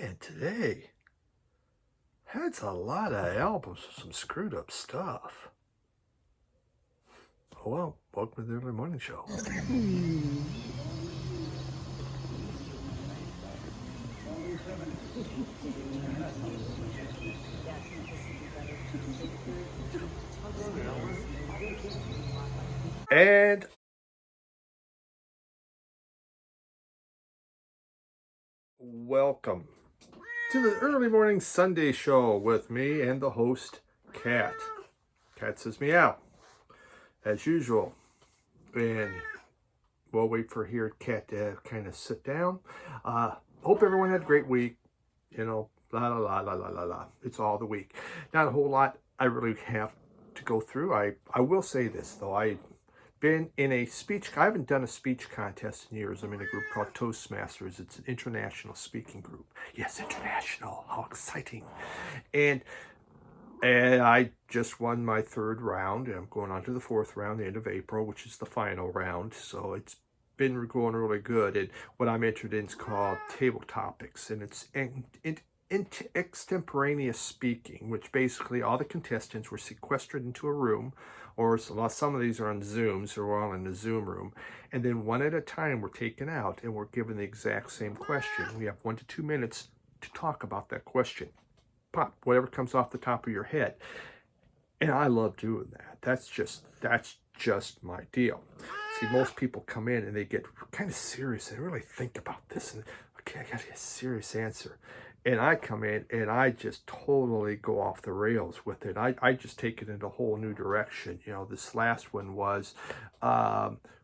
Man, today, that's a lot of albums with some screwed up stuff. Oh well, welcome to the early morning show. And welcome to the early morning Sunday show with me and the host, Kat. Kat says meow, as usual. And we'll wait for Kat to kind of sit down. Hope everyone had a great week. You know, la la la la la la la. It's all the week. Not a whole lot I really have to go through. I will say this though. I've been in a speech. I haven't done a speech contest in years. I'm in a group called Toastmasters. It's an international speaking group. Yes, international. How exciting! And I just won my third round. I'm going on to the fourth round, the end of April, which is the final round. So it's been going really good. And what I'm entered in is called Table Topics, and it's extemporaneous speaking, which basically all the contestants were sequestered into a room, or some of these are on Zooms, so we're all in the Zoom room, and then one at a time we're taken out and we're given the exact same question. We have 1 to 2 minutes to talk about that question. Pop, whatever comes off the top of your head. And I love doing that. That's just my deal. See, most people come in and they get kind of serious. They really think about this. And, okay, I got to get a serious answer. And I come in and I just totally go off the rails with it. I just take it in a whole new direction. You know, this last one was,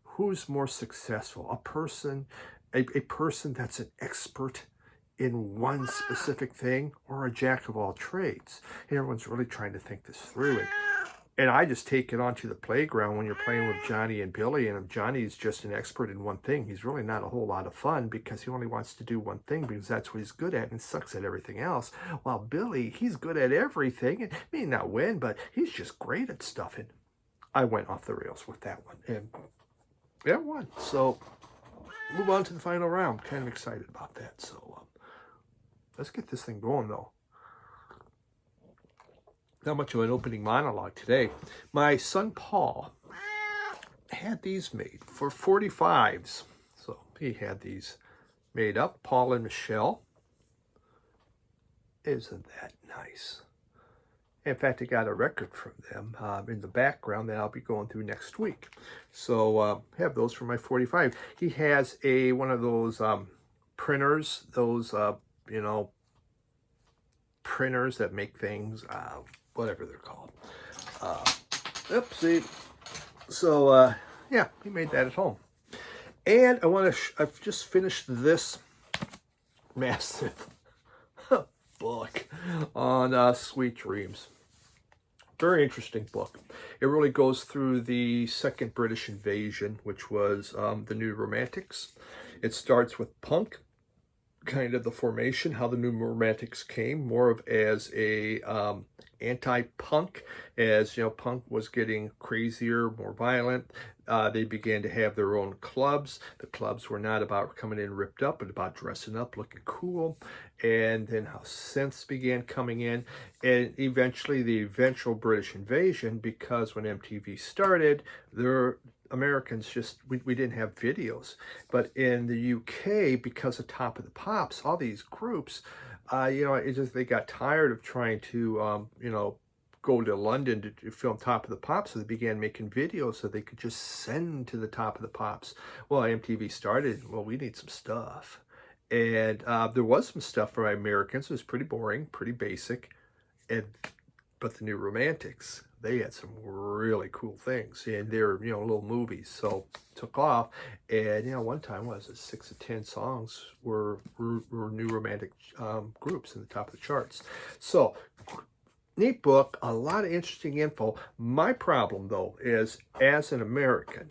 who's more successful? A person that's an expert in one specific thing, or a jack of all trades? And everyone's really trying to think this through. And I just take it onto the playground when you're playing with Johnny and Billy. And if Johnny's just an expert in one thing, he's really not a whole lot of fun, because he only wants to do one thing because that's what he's good at and sucks at everything else. While Billy, he's good at everything and may not win, but he's just great at stuff. And I went off the rails with that one. And yeah, I won. So move on to the final round. Kind of excited about that. So let's get this thing going, though. Not much of an opening monologue today. My son Paul had these made for 45s. So he had these made up. Paul and Michelle. Isn't that nice? In fact, I got a record from them in the background that I'll be going through next week. So have those for my 45. He has one of those printers, those, printers that make things, whatever they're called. Oopsie. So, yeah, he made that at home. And I've just finished this massive book on Sweet Dreams. Very interesting book. It really goes through the second British invasion, which was the New Romantics. It starts with punk, kind of the formation, how the New Romantics came, more of as a anti-punk, as you know, punk was getting crazier, more violent. They began to have their own clubs. The clubs were not about coming in ripped up, but about dressing up, looking cool. And then how synths began coming in, and eventually the eventual British invasion, because when MTV started, Americans we didn't have videos. But in the UK, because of Top of the Pops, all these groups, they got tired of trying to, go to London to film Top of the Pops, so they began making videos so they could just send to the Top of the Pops. Well, MTV started, well, we need some stuff. And there was some stuff for Americans. It was pretty boring, pretty basic. But the New Romantics, they had some really cool things, and they're little movies. So took off, and one time, 6 of 10 songs were New Romantic groups in the top of the charts. So neat book, a lot of interesting info. My problem though is, as an American,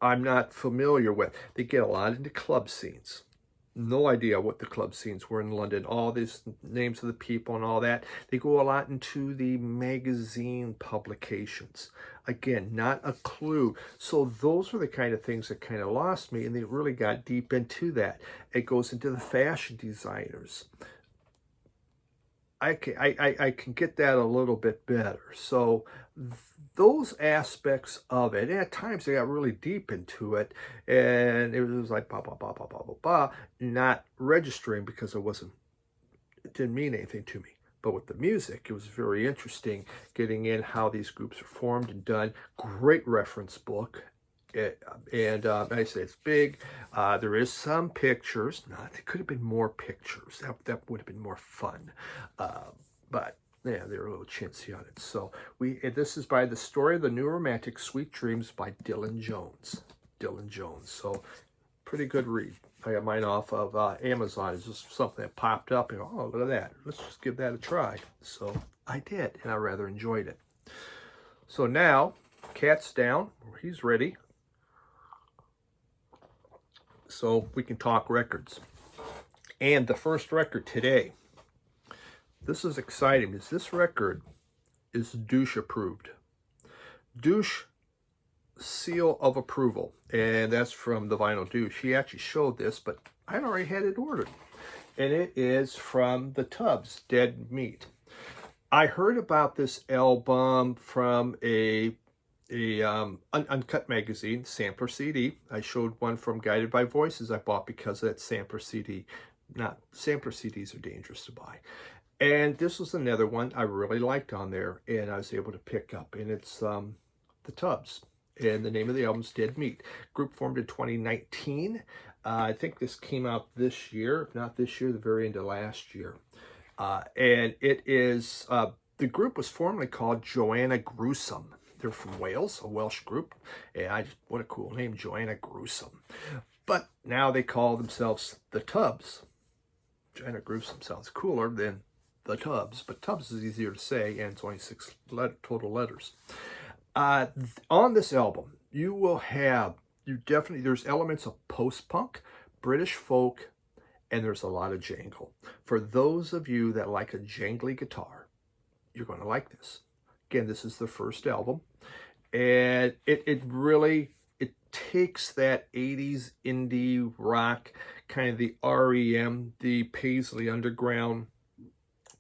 I'm not familiar with. They get a lot into club scenes. no idea what the club scenes were in London. All these names of the people and all that. They go a lot into the magazine publications. Again, not a clue. So those were the kind of things that kind of lost me, and they really got deep into that. It goes into the fashion designers. I can get that a little bit better. So those aspects of it, and at times they got really deep into it, and it was like blah, blah, blah, blah, blah, blah, blah, not registering because it didn't mean anything to me. But with the music, it was very interesting getting in how these groups are formed and done. Great reference book. I say it's big. There is some pictures. There could have been more pictures. That would have been more fun. But yeah, they're a little chintzy on it. So this is by The Story of the New Romantic, Sweet Dreams by Dylan Jones. Dylan Jones. So pretty good read. I got mine off of Amazon. It's just something that popped up and oh, look at that. Let's just give that a try. So I did, and I rather enjoyed it. So now, cat's down. He's ready. So we can talk records. And the first record today, this is exciting because this record is Douche approved. Douche seal of approval. And that's from the Vinyl Douche. He actually showed this, but I already had it ordered. And it is from the Tubs, Dead Meat. I heard about this album from a Uncut magazine, sampler CD. I showed one from Guided by Voices I bought because of that sampler CD. Sampler CDs are dangerous to buy. And this was another one I really liked on there, and I was able to pick up. And it's the Tubs. And the name of the album is Dead Meat. Group formed in 2019. I think this came out this year. If not this year, the very end of last year. And it is, the group was formerly called Joanna Gruesome. They're from Wales, a Welsh group. And what a cool name, Joanna Gruesome. But now they call themselves the Tubs. Joanna Gruesome sounds cooler than the Tubs, but Tubs is easier to say, and it's only 6 total letters. On this album, you will have, there's elements of post-punk, British folk, and there's a lot of jangle. For those of you that like a jangly guitar, you're going to like this. Again, this is the first album, and it really takes that 80s indie rock, kind of the REM, the Paisley Underground,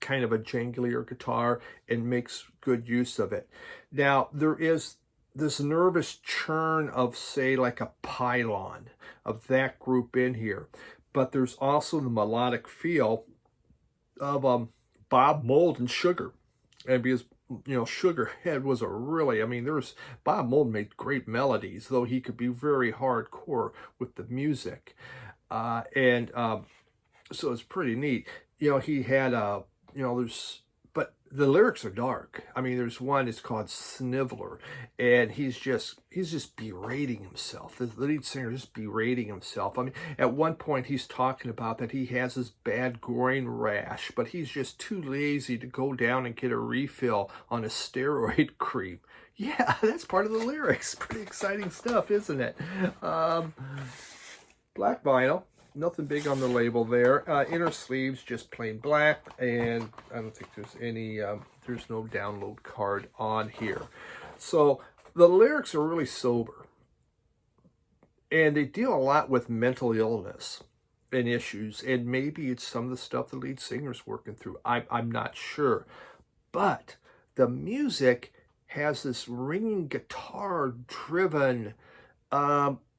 kind of a janglier guitar, and makes good use of it. Now, there is this nervous churn of, say, like a Pylon, of that group in here. But there's also the melodic feel of Bob Mould and Sugar. And because, Sugarhead was Bob Mould made great melodies, though he could be very hardcore with the music. So it's pretty neat. He had but the lyrics are dark. There's one, it's called Sniveler, and he's just berating himself. The lead singer is just berating himself. At one point he's talking about that he has this bad groin rash, but he's just too lazy to go down and get a refill on a steroid cream. Yeah, that's part of the lyrics. Pretty exciting stuff, isn't it? Black vinyl. Nothing big on the label there. Inner sleeves, just plain black, and I don't think there's any, there's no download card on here. So the lyrics are really sober, and they deal a lot with mental illness and issues, and maybe it's some of the stuff the lead singer's working through. I'm not sure, but the music has this ringing guitar-driven,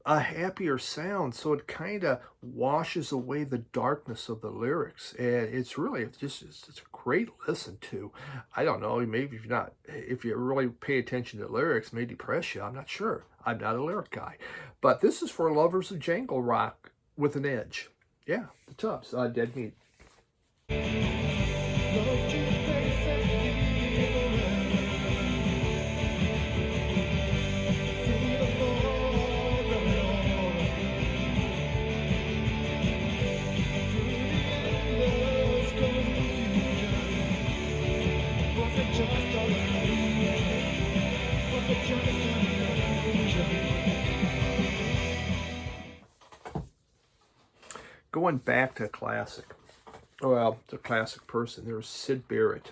a happier sound, so it kind of washes away the darkness of the lyrics, and it's a great listen to. I don't know, maybe if you really pay attention to the lyrics, it may depress you. I'm not sure. I'm not a lyric guy, but this is for lovers of jangle rock with an edge. Yeah, the Tubs, Dead Meat. going back to a classic. Well, it's a classic person. There's Sid Barrett,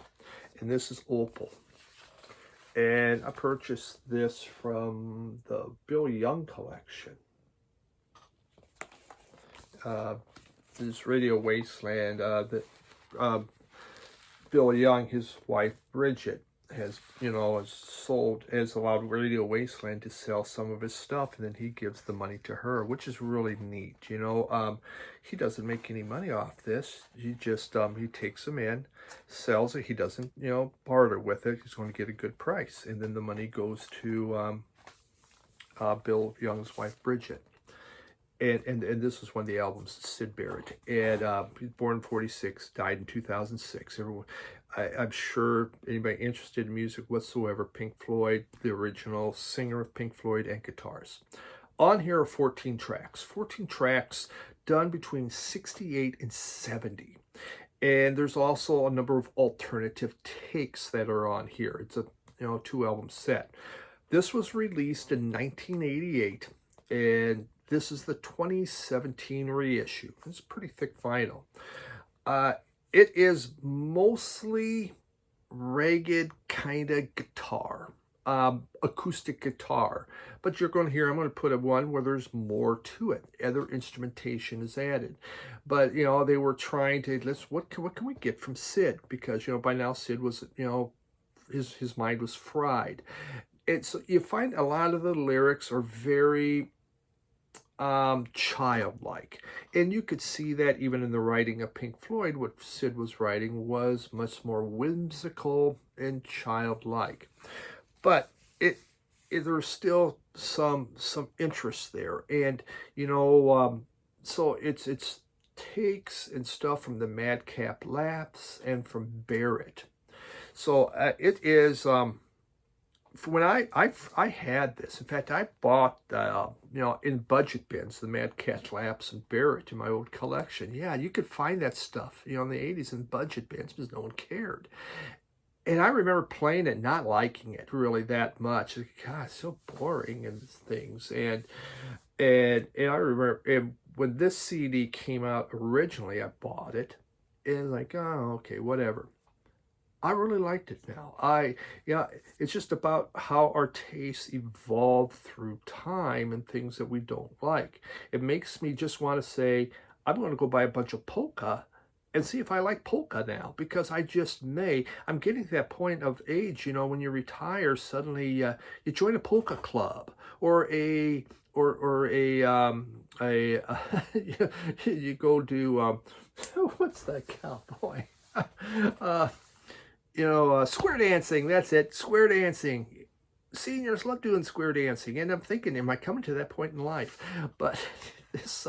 and this is Opal. And I purchased this from the Bill Young collection. This Radio Wasteland that Bill Young, his wife Bridget, has allowed Radio Wasteland to sell some of his stuff, and then he gives the money to her, which is really neat. He doesn't make any money off this. He just he takes them in, sells it. He doesn't barter with it. He's going to get a good price, and then the money goes to Bill Young's wife Bridget. And this was one of the albums, Sid Barrett. And he was born in 1946, died in 2006. I'm sure anybody interested in music whatsoever, Pink Floyd, the original singer of Pink Floyd, and guitars. On here are 14 tracks. 14 tracks done between 68 and 70. And there's also a number of alternative takes that are on here. It's a 2-album set. This was released in 1988, and this is the 2017 reissue. It's pretty thick vinyl. It is mostly ragged kind of guitar, acoustic guitar. But you're going to hear, I'm going to put one where there's more to it. Other instrumentation is added. But, they were trying to, what can we get from Sid? Because, by now Sid was, his mind was fried. And so you find a lot of the lyrics are very childlike, and you could see that even in the writing of Pink Floyd. What Sid was writing was much more whimsical and childlike, but there's still some interest there, and so it's takes and stuff from the Madcap Lapse and from Barrett. So it is when I had this, in fact, I bought, in budget bins, the Madcap Lapse and Barrett in my old collection. Yeah, you could find that stuff, in the 80s in budget bins because no one cared. And I remember playing it, not liking it really that much. God, it's so boring and things. And I remember when this CD came out originally, I bought it. And like, oh, okay, whatever. I really liked it now. It's just about how our tastes evolve through time and things that we don't like. It makes me just want to say, I'm going to go buy a bunch of polka and see if I like polka now, because I just may. I'm getting to that point of age, when you retire, suddenly you join a polka club or a you go do what's that cowboy? Square dancing, that's it, square dancing. Seniors love doing square dancing, and I'm thinking, am I coming to that point in life? But this,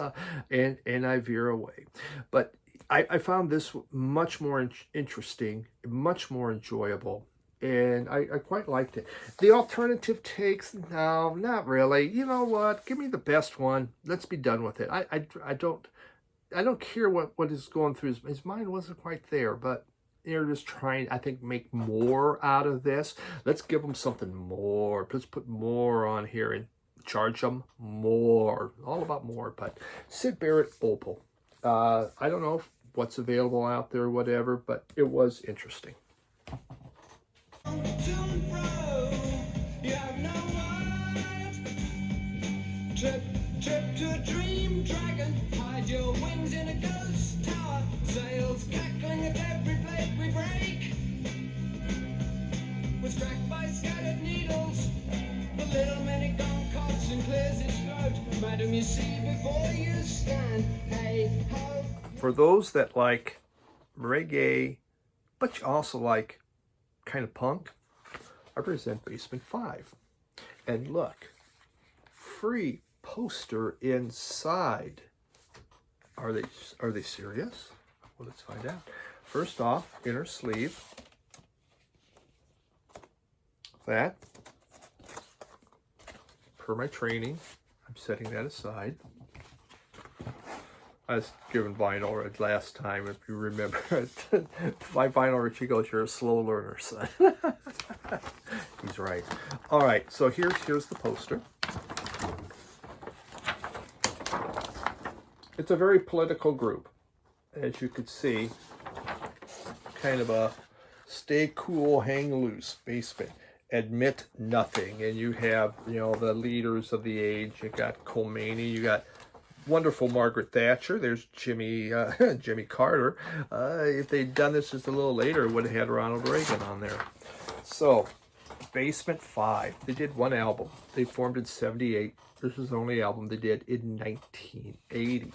and I veer away. But I found this much more interesting, much more enjoyable, and I quite liked it. The alternative takes, no, not really. You know what? Give me the best one. Let's be done with it. I don't care what is going through his mind. Wasn't quite there, but they're just trying, I think, make more out of this. Let's give them something more. Let's put more on here and charge them more. All about more. But Sid Barrett, Opal. I don't know what's available out there or whatever, but it was interesting. Trip to a dream dragon, hide your wings in a ghost tower, sails cackling at every blade we break. We're struck by scattered needles, the little mini gun coughs and clears its throat. Madam, you see before you stand, hey ho. For those that like reggae, but you also like kind of punk, I present Basement 5. And look, free poster inside. Are they serious? Well, let's find out. First off, inner sleeve. That, per my training, I'm setting that aside. I was given vinyl last time, if you remember. My vinyl Richie goes, "You're a slow learner, son." He's right. All right, so here's the poster. It's a very political group, as you could see. Kind of a stay cool, hang loose basement. Admit nothing. And you have, you know, the leaders of the age. You got Khomeini, you got wonderful Margaret Thatcher. There's Jimmy Carter. If they'd done this just a little later, it would have had Ronald Reagan on there. So, Basement 5. They did one album. They formed in 78. This is the only album they did in 1980.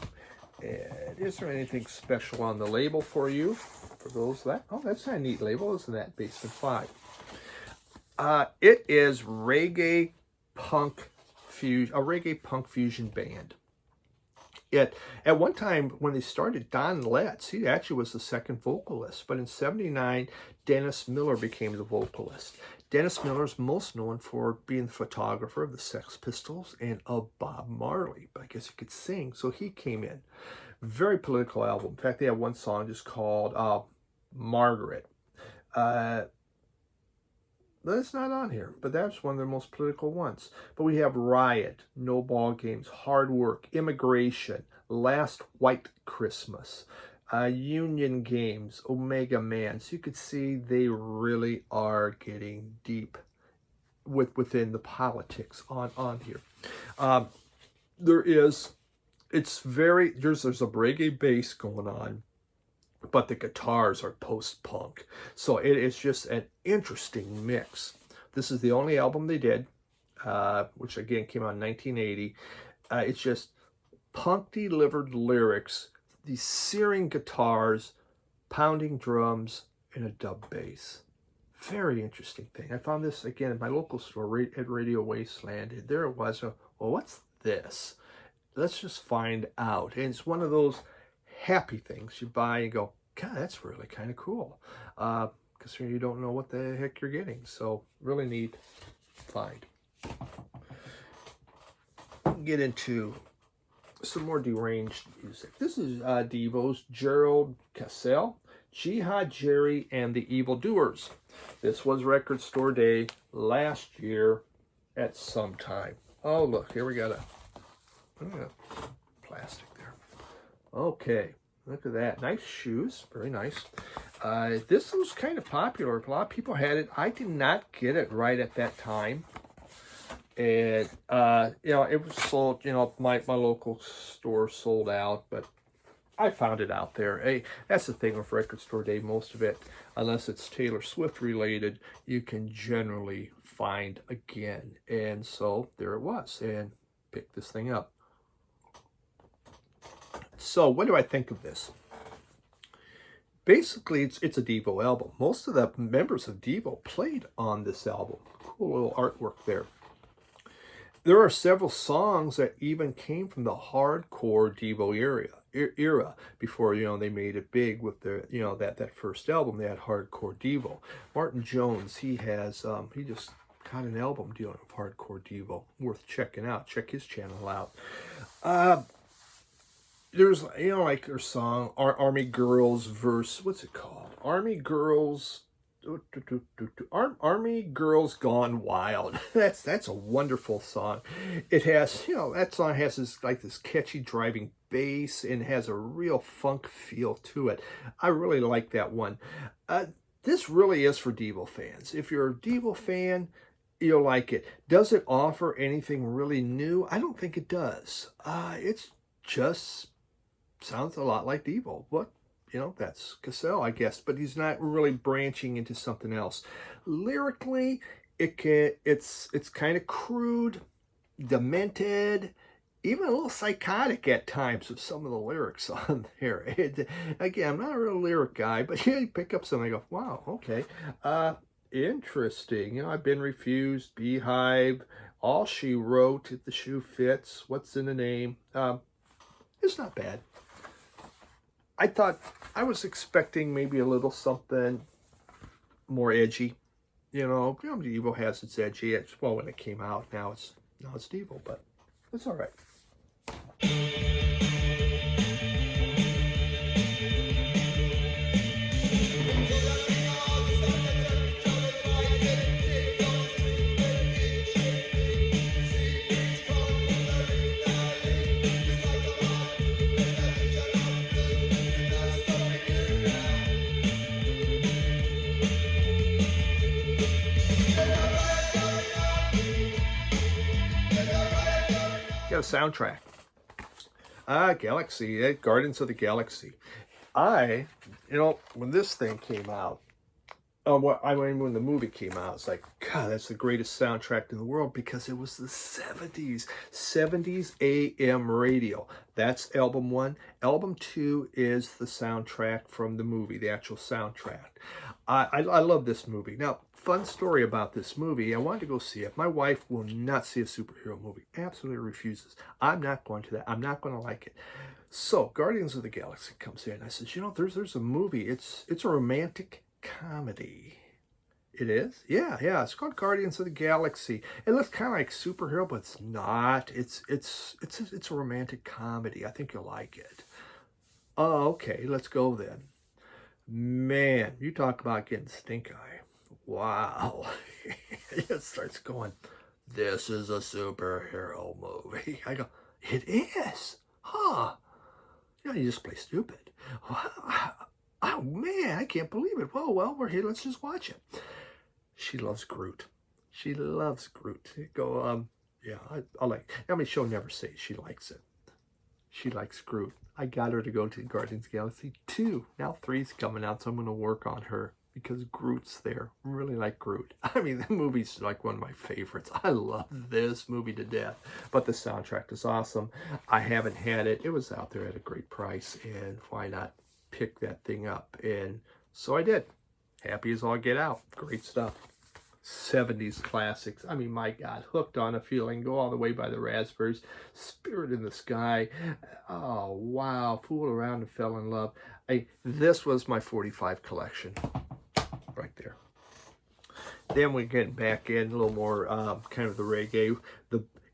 And is there anything special on the label for you? For those that, oh, that's a neat label, isn't that? Basement 5. It is reggae punk fusion, a reggae punk fusion band. At one time when they started, Don Letts, he actually was the second vocalist, but in 79, Dennis Miller became the vocalist. Dennis Miller is most known for being the photographer of the Sex Pistols and of Bob Marley, but I guess he could sing, so he came in. Very political album. In fact, they have one song just called Margaret. That's not on here, but that's one of their most political ones. But we have Riot, No Ball Games, Hard Work, Immigration, Last White Christmas, Union Games, Omega Man. So you could see they really are getting deep within the politics on here. There's a reggae bass going on, but the guitars are post-punk. So it is just an interesting mix. This is the only album they did, which again came out in 1980. It's just punk-delivered lyrics, these searing guitars, pounding drums, and a dub bass. Very interesting thing. I found this, again, in my local store at Radio Wasteland. And there it was. Well, what's this? Let's just find out. And it's one of those happy things you buy and go, God, that's really kind of cool. Because you don't know what the heck you're getting. So really neat find. Get into some more deranged music. This is Devo's Gerald Cassell, Jihad Jerry, and the Evildoers. This was Record Store Day last year at some time. Oh, look, here we got plastic there. Okay, look at that. Nice shoes, very nice. This was kind of popular. A lot of people had it. I did not get it right at that time. And, you know, it was sold, you know, my local store sold out, but I found it out there. Hey, that's the thing with Record Store Day. Most of it, unless it's Taylor Swift related, you can generally find again. And so there it was, and picked this thing up. So what do I think of this? Basically, it's a Devo album. Most of the members of Devo played on this album. Cool little artwork there. There are several songs that even came from the hardcore Devo era before, you know, they made it big with their, you know, that first album. They had hardcore Devo. Martin Jones, he has he just got an album dealing with hardcore Devo, worth checking out. Check his channel out. There's, you know, like their song Army Girls verse, what's it called? Army Girls Gone Wild. That's a wonderful song. It has, you know, that song has this catchy driving bass and has a real funk feel to it. I really like that one. This really is for Devo fans. If you're a Devo fan, you'll like it. Does it offer anything really new? I don't think it does. It's just sounds a lot like Devo, but you know, that's Cassell, I guess, but he's not really branching into something else. Lyrically, it's kind of crude, demented, even a little psychotic at times with some of the lyrics on there. Again, I'm not a real lyric guy, but yeah, you pick up something and go, wow, okay. Interesting. You know, I've been refused, Beehive, All She Wrote, If the Shoe Fits, What's in the Name. It's not bad. I was expecting maybe a little something more edgy. You know, Devo has its edgy. Well, when it came out, now it's Devo, but it's all right. got a soundtrack. Galaxy, Guardians of the Galaxy. When this thing came out, when the movie came out, it's like, God, that's the greatest soundtrack in the world because it was the 70s AM radio. That's album 1. Album 2 is the soundtrack from the movie, the actual soundtrack. I love this movie. Now, fun story about this movie. I wanted to go see it. My wife will not see a superhero movie. Absolutely refuses. I'm not going to that. I'm not going to like it. So, Guardians of the Galaxy comes in. I said, there's a movie. It's a romantic comedy. It is? Yeah. It's called Guardians of the Galaxy. It looks kind of like superhero, but it's not. It's a romantic comedy. I think you'll like it. Oh, okay. Let's go then. Man, you talk about getting stink eye. Wow. It starts going, this is a superhero movie. I go, it is? Huh. You just play stupid. Oh, man, I can't believe it. Well, we're here. Let's just watch it. She loves Groot. She loves Groot. Go, she'll never say she likes it. She likes Groot. I got her to go to Guardians of the Galaxy 2. Now 3's coming out, so I'm going to work on her because Groot's there. I really like Groot. I mean, the movie's like one of my favorites. I love this movie to death. But the soundtrack is awesome. I haven't had it. It was out there at a great price, and why not pick that thing up? And so I did. Happy as all get out. Great stuff. 70s classics. I mean, my God, Hooked on a Feeling, Go All the Way by the Raspberries, Spirit in the Sky. Oh, wow. Fooled Around and Fell in Love. This was my 45 collection right there. Then we're getting back in a little more kind of the reggae.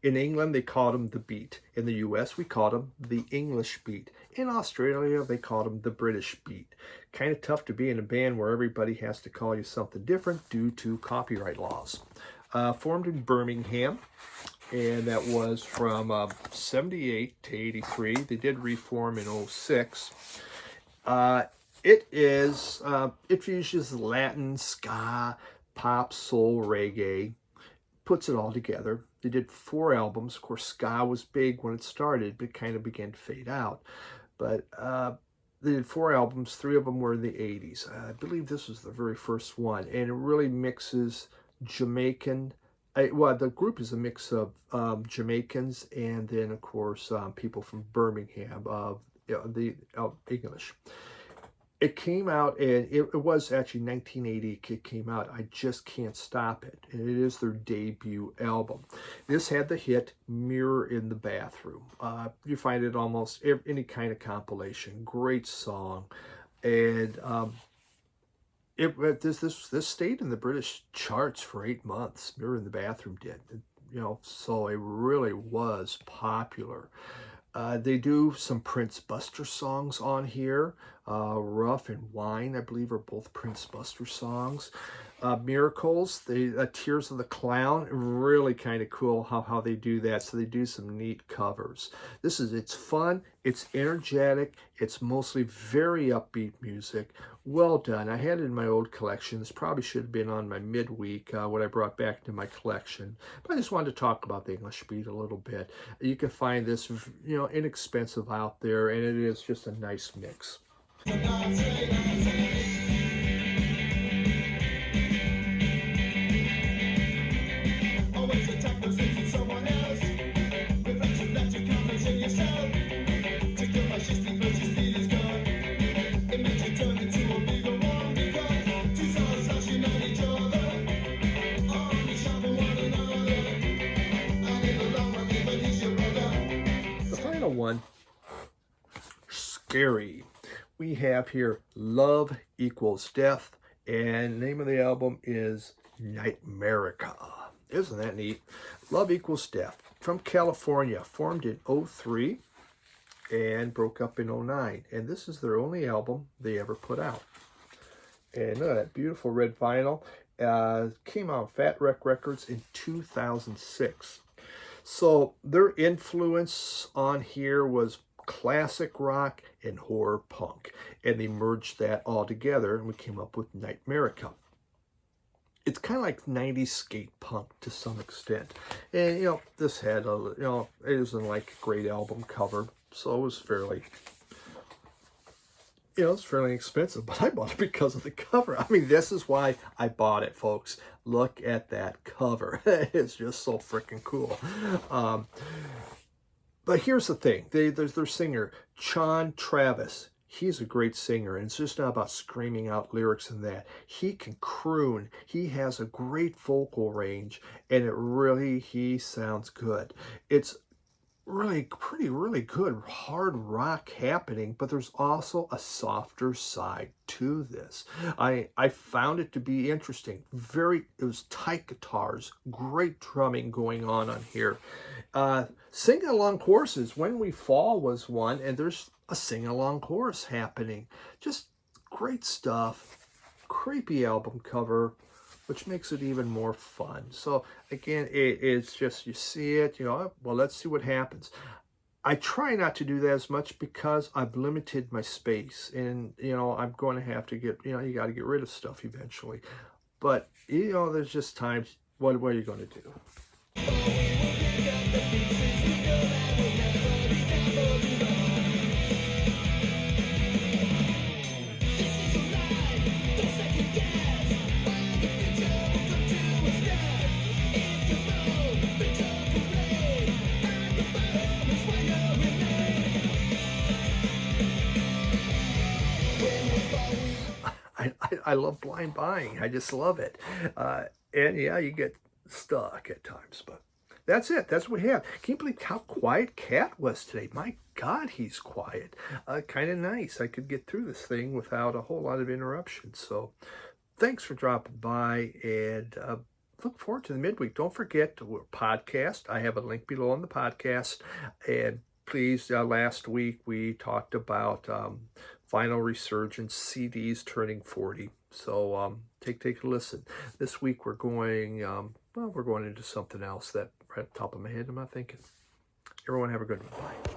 In England, they called them the beat. In the US, we called them the English beat. In Australia, they called them the British beat. Kind of tough to be in a band where everybody has to call you something different due to copyright laws. Formed in Birmingham, and that was from 78 to 83. They did reform in 06. It fuses Latin, ska, pop, soul, reggae, puts it all together. They did 4 albums. Of course, ska was big when it started, but it kind of began to fade out. But they did 4 albums. 3 of them were in the 80s. I believe this was the very first one. And it really mixes Jamaican. The group is a mix of Jamaicans and then, of course, people from Birmingham, the English. It came out, and it was actually 1980 it came out. I Just Can't Stop It. And it is their debut album. This had the hit Mirror in the Bathroom. You find it almost any kind of compilation. Great song. And this stayed in the British charts for 8 months. Mirror in the Bathroom did. So it really was popular. They do some Prince Buster songs on here. Rough and Wine, I believe, are both Prince Buster songs. Miracles, Tears of the Clown, really kind of cool how they do that. So they do some neat covers. It's fun, it's energetic, it's mostly very upbeat music. Well done. I had it in my old collection. This probably should have been on my midweek, what I brought back into my collection. But I just wanted to talk about the English beat a little bit. You can find this, inexpensive out there, and it is just a nice mix. One, Scary. We have here Love Equals Death, and the name of the album is Nightmarica. Isn't that neat? Love Equals Death. From California, formed in 03 and broke up in 09. And this is their only album they ever put out. And look at that beautiful red vinyl. Came out on Fat Wreck Records in 2006. So their influence on here was classic rock and horror punk. And they merged that all together, and we came up with Nightmarica. it's kind of like 90s skate punk to some extent. And, you know, this had, a, you know, it isn't like a great album cover, so it was fairly, you know, it's fairly expensive, but I bought it because of the cover. I mean, this is why I bought it, folks. Look at that cover. It's just so freaking cool. But here's the thing. There's their singer, Sean Travis. He's a great singer, and it's just not about screaming out lyrics and that. He can croon. He has a great vocal range, and he sounds good. It's really good hard rock happening, but there's also a softer side to this. I found it to be interesting. It was tight guitars, great drumming going on here. Sing along choruses. When We Fall was one, and there's a sing along chorus happening. Just great stuff. Creepy album cover, which makes it even more fun. So again, it's just, you see it, you know, well, let's see what happens. I try not to do that as much because I've limited my space, and, you know, I'm going to have to get, you know, you got to get rid of stuff eventually. But, you know, there's just times, what are you going to do? I love blind buying. I just love it. And yeah, you get stuck at times, but that's it. That's what we have. Can't believe how quiet Cat was today. My God, he's quiet. Kind of nice. I could get through this thing without a whole lot of interruptions. So thanks for dropping by, and look forward to the midweek. Don't forget to podcast. I have a link below on the podcast. And please, last week we talked about Vinyl Resurgence CDs turning 40. So take a listen. This week we're going, we're going into something else that right at the top of my head I'm not thinking. Everyone have a good one. Bye.